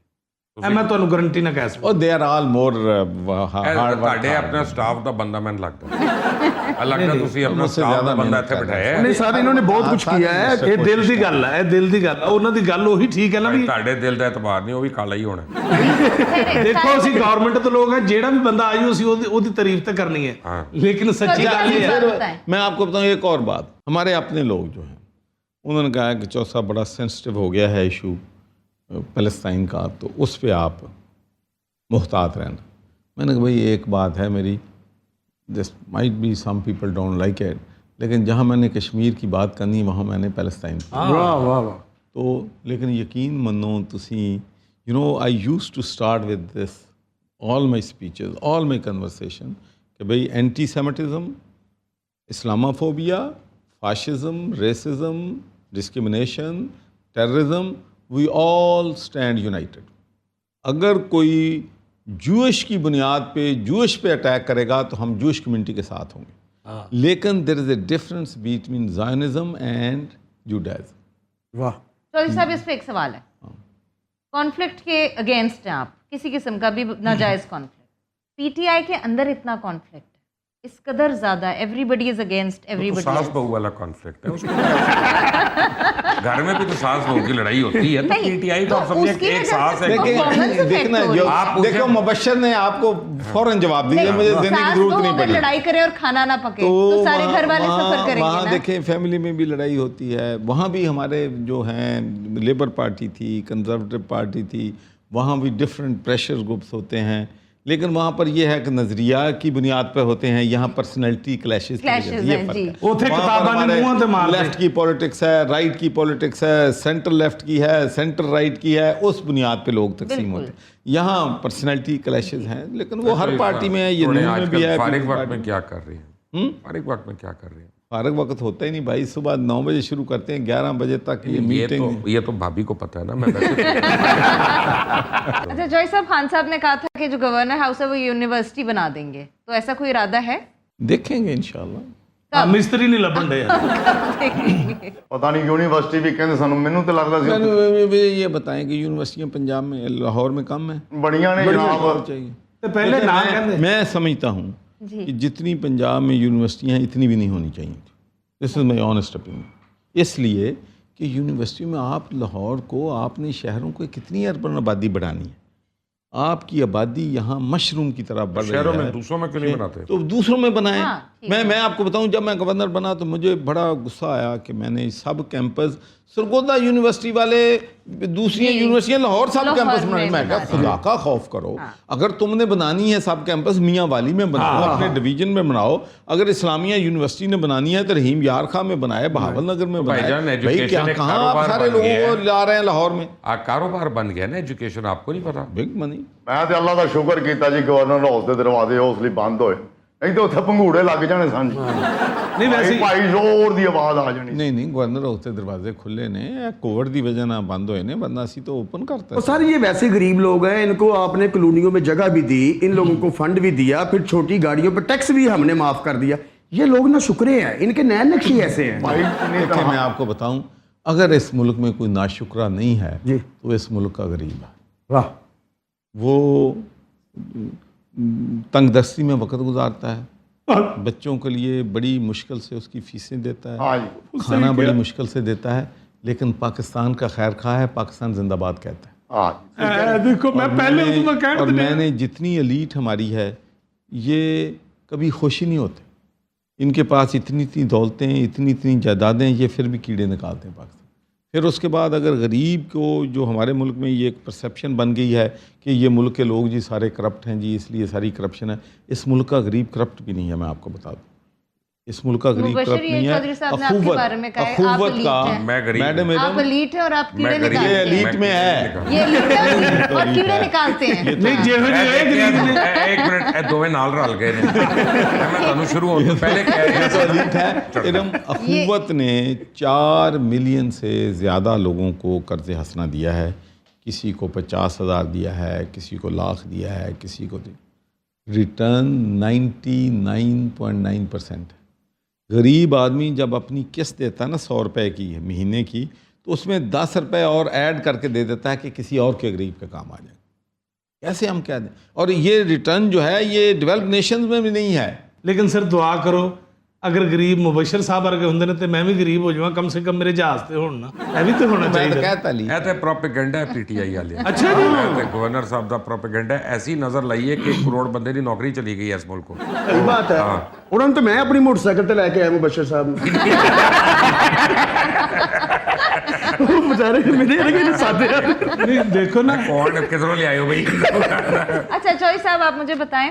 میں تمہیں گارنٹی نہ کہہ سکتا. اور دے آر آل مور ਤੁਹਾਡੇ ਆਪਣਾ ਸਟਾਫ ਦਾ ਬੰਦਾ ਮੈਨੂੰ ਲੱਗਦਾ ਤੁਸੀਂ ਆਪਣਾ ਸਟਾਫ ਦਾ ਬੰਦਾ ਇੱਥੇ ਬਿਠਾਇਆ. ਨਹੀਂ ਸਰ, ਇਹਨਾਂ ਨੇ ਬਹੁਤ ਕੁਝ ਕੀਤਾ ਹੈ. ਇਹ ਦਿਲ ਦੀ ਗੱਲ ਹੈ, ਇਹ ਦਿਲ ਦੀ ਗੱਲ ਹੈ. ਉਹਨਾਂ ਦੀ ਗੱਲ ਉਹੀ ਠੀਕ ਹੈ ਨਾ ਵੀ ਤੁਹਾਡੇ ਦਿਲ ਦਾ ਇਤਬਾਰ ਨਹੀਂ, ਉਹ ਵੀ ਕਾਲਾ ਹੀ ਹੋਣਾ. ਦੇਖੋ ਅਸੀਂ ਗਵਰਨਮੈਂਟ ਤੋਂ ਲੋਕ ਹਾਂ, ਜਿਹੜਾ ਵੀ ਬੰਦਾ ਆਈ ਅਸੀਂ ਉਹਦੀ ਤਾਰੀਫ ਤਾਂ ਕਰਨੀ ہے, لیکن سچی ਗੱਲ یہ ہے. میں آپ کو بتاؤں ایک اور بات. ہمارے اپنے لوگ جو ہیں انہوں نے کہا کہ چوسا بڑا سینسٹیو ہو گیا ہے ایشو فلسطین کا, تو اس پہ آپ محتاط رہنا. میں نے کہا بھائی ایک بات ہے میری, this might be some people don't like it, لیکن جہاں میں نے کشمیر کی بات کرنی وہاں میں نے فلسطین کی. واہ واہ واہ. تو لیکن یقین منو تسی I used to start with this, all my speeches, all my conversation, کہ بھئی antisemitism, Islamophobia, fascism, racism, discrimination, terrorism, we all stand united. اگر کوئی جوئش کی بنیاد پہ جوئش پہ اٹیک کرے گا تو ہم جوئش کمیونٹی کے ساتھ ہوں گے. لیکن there is a difference between Zionism and Judaism. واہ چودھری صاحب اس پہ ایک سوال ہے. کانفلکٹ کے اگینسٹ ہیں آپ، کسی قسم کا بھی ناجائز کانفلکٹ. پی ٹی آئی کے اندر اتنا کانفلکٹ اس قدر زیادہ، everybody is against everybody. ساس بہو والا کانفلکٹ ہے اس میں. گھر میں بھی تو ساس بہو کی لڑائی ہوتی ہے، تو پی ٹی آئی تو آپ سمجھے کہ ایک ساس ہے. دیکھنا دیکھو مبشر نے آپ کو فوراً جواب دیا، مجھے دینے کی ضرورت نہیں پڑی. لڑائی کرے اور کھانا نہ پکے تو سارے گھر والے سفر کریں گے. وہاں دیکھیں فیملی میں بھی لڑائی ہوتی ہے. وہاں بھی ہمارے جو ہیں لیبر پارٹی تھی، کنزرویٹو پارٹی تھی، وہاں بھی ڈفرینٹ پریشر گروپس ہوتے ہیں. لیکن وہاں پر یہ ہے کہ نظریہ کی بنیاد پہ ہوتے ہیں، یہاں پرسنالٹی کلیشز یہ فرق ہے. لیفٹ کی پولیٹکس ہے، رائٹ کی پولیٹکس ہے، سینٹر لیفٹ کی ہے، سینٹر رائٹ کی ہے، اس بنیاد پہ لوگ تقسیم ہوتے ہیں. یہاں پرسنالٹی کلیشز ہیں، لیکن وہ ہر پارٹی میں ہے. یہ میں بھی ہے. فارغ وقت میں کیا کر رہی ہیں؟ فارغ وقت میں کیا کر رہی ہیں؟ فارغ وقت ہوتا ہی نہیں بھائی. صبح 9 بجے شروع کرتے ہیں، 11 بجے تک یہ میٹنگ. یہ تو بھابھی کو پتہ ہے نا. میں اچھا جوئی صاحب، خان صاحب نے کہا تھا کہ جو گورنر ہاؤس ہے وہ یونیورسٹی بنا دیں گے، تو ایسا کوئی ارادہ ہے؟ دیکھیں گے انشاءاللہ. مستری نہیں لبن ڈے. پتہ نہیں یونیورسٹی بھی کہندے سانوں، مینوں تے لگدا سی یہ بتائیں کہ یونیورسٹیاں پنجاب میں، لاہور میں کم ہیں. بڑیاں نے جناب چاہیے. پہلے نہ کہندے. میں سمجھتا ہوں کہ جتنی پنجاب میں یونیورسٹیاں ہیں اتنی بھی نہیں ہونی چاہیے. دس از مائی آنیسٹ اوپینین. اس لیے کہ یونیورسٹی میں آپ لاہور کو، آپ نے شہروں کو کتنی اربن آبادی بڑھانی ہے. آپ کی آبادی یہاں مشروم کی طرح بڑھ رہی ہے. شہروں میں دوسروں میں کیوں نہیں بناتے؟ تو دوسروں میں بنائیں. میں آپ کو بتاؤں، جب میں گورنر بنا تو مجھے بڑا غصہ آیا کہ میں نے سب کیمپس، سرگودا یونیورسٹی والے دوسری یونیورسٹیاں لاہور سب کیمپس بنائے. میں کہا خدا کا خوف کرو، اگر تم نے بنانی ہے سب کیمپس، میاں والی میں بناؤ، اپنے ڈویژن میں بناؤ. اگر اسلامیہ یونیورسٹی نے بنانی ہے تو رحیم یار خان میں بنائے، بہاول نگر میں بنائے. بھائی کیا کہاں آپ سارے لوگوں کو لا رہے ہیں لاہور میں؟ کاروبار بن گیا نا ایجوکیشن، آپ کو نہیں پتا؟ بگ منی. میں تے اللہ دا شکر کیتا جی گورنر ہاؤس دے دروازے اس لیے بند ہوئے، نہیں تو اتنے پنگوڑے لگ جانے سن. نہیں ویسے بھائی زور دی آواز آ جانی. نہیں گورنر ہاؤس کے دروازے کھلے نے، کووڈ دی وجہ نہ بند ہوئے نے، ورنہ اسی تو اوپن کرتا ہے. سر یہ ویسے غریب لوگ ہیں، ان کو آپ نے کالونیوں میں جگہ بھی دی، ان لوگوں کو فنڈ بھی دیا، پھر چھوٹی گاڑیوں پہ ٹیکس بھی ہم نے معاف کر دیا. یہ لوگ نہ شکرے ہیں، ان کے نئے نقشے ایسے ہیں. دیکھیں میں آپ کو بتاؤں، اگر اس ملک میں کوئی ناشکرہ نہیں ہے تو اس ملک کا غریب ہے. واہ. وہ تنگ دستی میں وقت گزارتا ہے، بچوں کے لیے بڑی مشکل سے اس کی فیسیں دیتا ہے، کھانا بڑی مشکل سے دیتا ہے، لیکن پاکستان کا خیر خواہ ہے، پاکستان زندہ باد کہتا ہے. دیکھو میں پہلے اور میں نے جتنی ایلیٹ ہماری ہے، یہ کبھی خوشی نہیں ہوتے. ان کے پاس اتنی دولتیں، اتنی جائیدادیں، یہ پھر بھی کیڑے نکالتے ہیں پاکستان. پھر اس کے بعد اگر غریب کو، جو ہمارے ملک میں یہ ایک پرسیپشن بن گئی ہے کہ یہ ملک کے لوگ جی سارے کرپٹ ہیں جی، اس لیے ساری کرپشن ہے. اس ملک کا غریب کرپٹ بھی نہیں ہے، میں آپ کو بتا دوں. اس ملک کا غریب کرپٹ نہیں ہے. اخوت کا میڈم آپ ایلیٹ ہیں اور آپ کیڑے نکالتے ہیں. یہ ایلیٹ میں ہے، یہ ایلیٹ اور کیڑے نکالتے ہیں. نہیں جے ایک منٹ، اے دوویں نال رل گئے نے. میں تانوں شروع ہونے پہلے ایلیٹ ہے. ارم اخوت نے 4 ملین سے زیادہ لوگوں کو قرض حسنہ دیا ہے. کسی کو 50,000 دیا ہے، کسی کو لاکھ دیا ہے، کسی کو ریٹرن 99.9%. غریب آدمی جب اپنی قسط دیتا ہے نا 100 روپے کی مہینے کی، تو اس میں 10 روپے اور ایڈ کر کے دے دیتا ہے کہ کسی اور کے غریب کے کام آ جائے. کیسے ہم کہہ دیں؟ اور یہ ریٹرن جو ہے یہ ڈیولپ نیشنز میں بھی نہیں ہے. لیکن سر دعا کرو، اگر غریب مبشر صاحب ورگے ہوندے نے تے میں بھی غریب ہو جاواں، کم سے کم میرے جہاز تے ہون نا. اے بھی تے ہونا چاہیے. میں کہتا نہیں اے تے پروپیگنڈا ہے پی ٹی آئی والے. اچھا جی، گورنر صاحب دا پروپیگنڈا ایسی نظر لائیے کہ 1 کروڑ بندے دی نوکری چلی گئی اس ملک کو. صحیح بات ہے. انہوں نے تو میں اپنی موٹر سائیکل تے لے کے آیا مبشر صاحب بیچارے میرے ساتھ. دیکھو نا کون کدھروں لے آئے ہو بھائی. اچھا جوئی صاحب، آپ مجھے بتائیں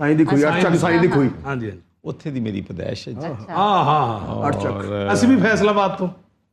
ਸਾਈਂ ਦੀ ਖੂਹੀ, ਅਰਚਕ ਸਾਈਂ ਦੀ ਖੂਹੀ। ਹਾਂਜੀ ਹਾਂਜੀ ਉੱਥੇ ਦੀ ਮੇਰੀ ਪੈਦਾਇਸ਼ ਹੈ ਜੀ। ਹਾਂ ਹਾਂ ਔਰ ਅਸੀਂ ਵੀ ਫੈਸਲਾਬਾਦ ਤੋਂ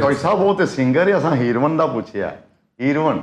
ਭਾਈ ਸਾਹਿਬ ਉਹ ਤੇ ਸਿੰਗਰ ਹੈ, ਅਸਾਂ ਹੀਰੋਇਨ ਦਾ ਪੁੱਛਿਆ। ਹੀਰੋਇਨ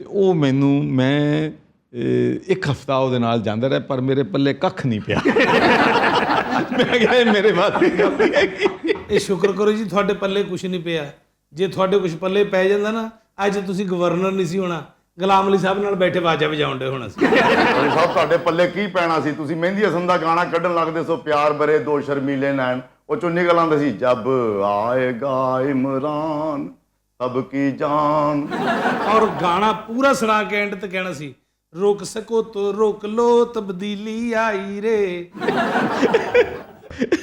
ਤੇ ਉਹ ਮੈਨੂੰ ਮੈਂ ਇੱਕ ਹਫਤਾ ਉਹਦੇ ਨਾਲ ਜਾਂਦਾ ਰਿਹਾ, ਪਰ ਮੇਰੇ ਪੱਲੇ ਕੱਖ ਨਹੀਂ ਪਿਆ। ਮੈਂ ਕਿਹਾ ਇਹ ਮੇਰੇ ਵਾਸਤੇ ਕਾਫੀ ਹੈਗੀ। ਇਹ ਸ਼ੁਕਰ ਕਰੋ ਜੀ ਤੁਹਾਡੇ ਪੱਲੇ ਕੁਝ ਨਹੀਂ ਪਿਆ। ਜੇ ਤੁਹਾਡੇ ਕੁਝ ਪੱਲੇ ਪੈ ਜਾਂਦਾ ਨਾ, ਅੱਜ ਤੁਸੀਂ ਗਵਰਨਰ ਨਹੀਂ ਸੀ ਹੋਣਾ, ਗੁਲਾਮ ਅਲੀ ਸਾਹਿਬ ਨਾਲ ਬੈਠੇ ਵਾਜਾ ਵਜਾਉਣ ਦੇ ਹੋਣਾ ਸੀ। ਭਾਈ ਸਾਹਿਬ ਤੁਹਾਡੇ ਪੱਲੇ ਕੀ ਪੈਣਾ ਸੀ? ਤੁਸੀਂ ਮਹਿੰਦੀ ਹਸਨ ਦਾ ਗਾਣਾ ਕੱਢਣ ਲੱਗਦੇ ਸੋ, ਪਿਆਰ ਬਰੇ ਦੋ ਸ਼ਰਮੀਲੇ ਨੈਣ, ਉਹ ਚੋਂ ਨਿਕਲ ਆਉਂਦੇ ਸੀ ਜਬ ਆਏਗਾ ਇਮਰਾਨ ਸਭ ਕੀ ਜਾਨ। ਔਰ ਗਾਣਾ ਪੂਰਾ ਸੁਣਾ ਕੇ ਐਂਡ ਤੇ ਕਹਿਣਾ ਸੀ, ਰੋਕ ਸਕੋ ਤੋ ਰੋਕ ਲੋ ਤਬਦੀਲੀ ਆਈ ਰੇ।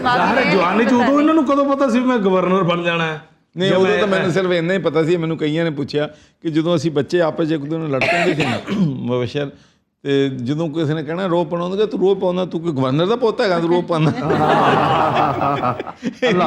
ਜ਼ਾਹਰ ਹੈ ਜਵਾਨੀ ਚ ਉਦੋਂ ਇਹਨਾਂ ਨੂੰ ਕਦੋਂ ਪਤਾ ਸੀ ਵੀ ਮੈਂ ਗਵਰਨਰ ਬਣ ਜਾਣਾ ਹੈ? ਨਹੀਂ, ਉਦੋਂ ਤਾਂ ਮੈਨੂੰ ਸਿਰਫ ਇੰਨਾ ਹੀ ਪਤਾ ਸੀ। ਮੈਨੂੰ ਕਈਆਂ ਨੇ ਪੁੱਛਿਆ ਕਿ ਜਦੋਂ ਅਸੀਂ ਬੱਚੇ ਆਪਸ 'ਚ ਇੱਕ ਦੂਜੇ ਨੂੰ ਲੜ ਪੈਂਦੇ ਸੀ ਨਾ ਮੁਬਸ਼ਰ, ਤੇ ਜਦੋਂ ਕਿਸੇ ਨੇ ਕਹਿਣਾ ਰੋਪ ਪਾਉਂਦਾ, ਤੂੰ ਰੋਪ ਪਾਉਂਦਾ, ਤੂੰ ਕੋਈ ਗਵਰਨਰ ਦਾ ਪੁੱਤ ਹੈਗਾ, ਤੂੰ ਰੋਪ ਪਾਉਂਦਾ। ਇੰਨਾ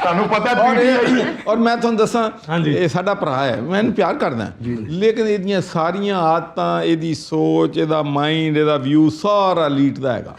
ਤੁਹਾਨੂੰ ਪਤਾ ਔਰ ਮੈਂ ਤੁਹਾਨੂੰ ਦੱਸਾਂ, ਹਾਂਜੀ। ਇਹ ਸਾਡਾ ਭਰਾ ਹੈ, ਮੈਂ ਇਹਨੂੰ ਪਿਆਰ ਕਰਦਾ, ਲੇਕਿਨ ਇਹਦੀਆਂ ਸਾਰੀਆਂ ਆਦਤਾਂ, ਇਹਦੀ ਸੋਚ, ਇਹਦਾ ਮਾਈਂਡ, ਇਹਦਾ ਵਿਊ ਸਾਰਾ ਲੀਟ ਦਾ ਹੈਗਾ।